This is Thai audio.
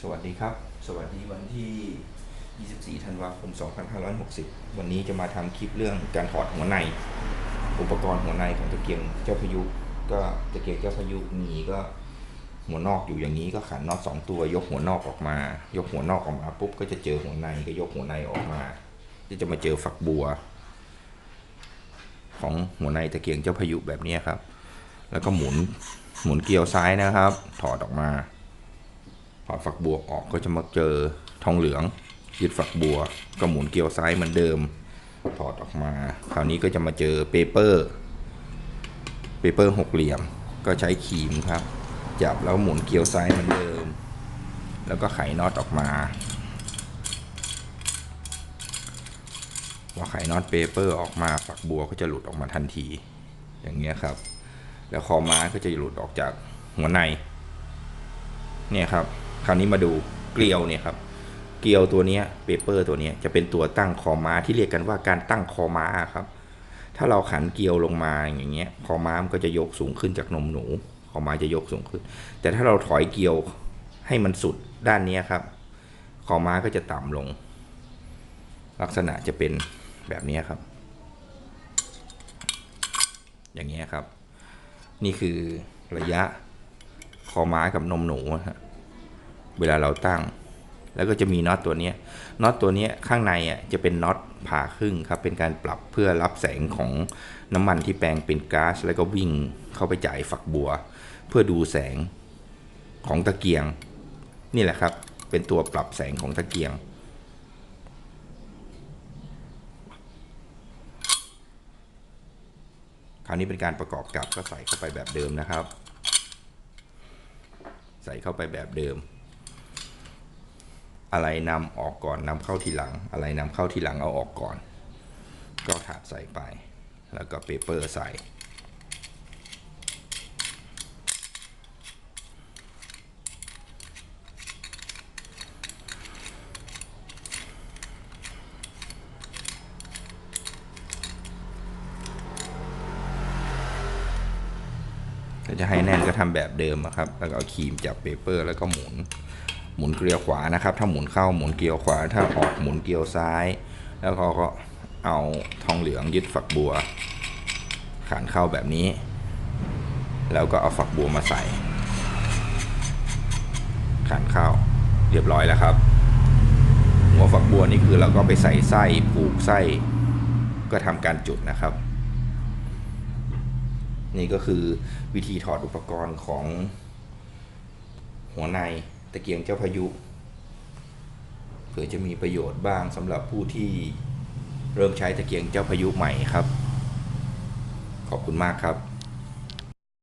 สวัสดีครับสวัสดีวันที่ 24 ธันวาคม 2560 วันนี้จะมาทำคลิปเรื่องการถอดหัวในอุปกรณ์หัวในของตะเกียงเจ้าพายุก็ตะเกียงเจ้าพายุมีก็หัวนอกอยู่อย่างนี้ก็ขันน็อต2 ตัวยกหัวนอกออกมายกหัวนอกออกมาปุ๊บก็จะเจอหัวในก็ยกหัวในออกมาจะมาเจอฝักบัวของหัวในตะเกียงเจ้าพายุแบบนี้ครับแล้วก็หมุนเกลียวซ้ายนะครับถอดออกมาถอดฝักบัวออกก็จะมาเจอทองเหลืองยึดฝักบัวก็หมุนเกลียวซ้ายเหมือนเดิมถอดออกมาคราวนี้ก็จะมาเจอเปเปอร์หกเหลี่ยมก็ใช้ครีมครับจับแล้วหมุนเกลียวซ้ายเหมือนเดิมแล้วก็ไขน็อตออกมาพอไขน็อตเปเปอร์ออกมาฝักบัวก็จะหลุดออกมาทันทีอย่างเงี้ยครับแล้วคอม้าก็จะหลุดออกจากหัวในเนี่ยครับคราวนี้มาดูเกลียวเนี่ยครับเกลียวตัวนี้เปเปอร์ตัวนี้จะเป็นตัวตั้งคอม้าที่เรียกกันว่าการตั้งคอม้าครับถ้าเราขันเกลียวลงมาอย่างเงี้ยคอม้ามันก็จะยกสูงขึ้นจากนมหนูคอม้าจะยกสูงขึ้นแต่ถ้าเราถอยเกลียวให้มันสุดด้านนี้ครับคอม้าก็จะต่ำลงลักษณะจะเป็นแบบนี้ครับอย่างเงี้ยครับนี่คือระยะคอม้ากับนมหนูเวลาเราตั้งแล้วก็จะมีน็อตตัวนี้ข้างในจะเป็นน็อตผ่าครึ่งครับเป็นการปรับเพื่อรับแสงของน้ำมันที่แปลงเป็นก๊าซแล้วก็วิ่งเข้าไปจ่ายฝักบัวเพื่อดูแสงของตะเกียงนี่แหละครับเป็นตัวปรับแสงของตะเกียงคราวนี้เป็นการประกอบกับก็ใส่เข้าไปแบบเดิมนะครับใส่เข้าไปแบบเดิมอะไรนำออกก่อนนำเข้าทีหลังอะไรนำเข้าทีหลังเอาออกก่อนก็ถาดใส่ไปแล้วก็เปเปอร์ใส่ถ้าจะให้แน่นก็ทำแบบเดิมครับแล้วก็เอาครีมจับเปเปอร์แล้วก็หมุนเกลียวขวานะครับถ้าหมุนเข้าหมุนเกลียวขวาถ้าออกหมุนเกลียวซ้ายแล้วก็เอาทองเหลืองยึดฝักบัวขานเข้าแบบนี้แล้วก็เอาฝักบัวมาใส่ขานเข้าเรียบร้อยแล้วครับหัวฝักบัวนี่คือเราก็ไปใส่ไส้ผูกไส้ก็ทำการจุดนะครับนี่ก็คือวิธีถอดอุปกรณ์ของหัวในตะเกียงเจ้าพายุเผื่อจะมีประโยชน์บ้างสำหรับผู้ที่เริ่มใช้ตะเกียงเจ้าพายุใหม่ครับขอบคุณมากครับ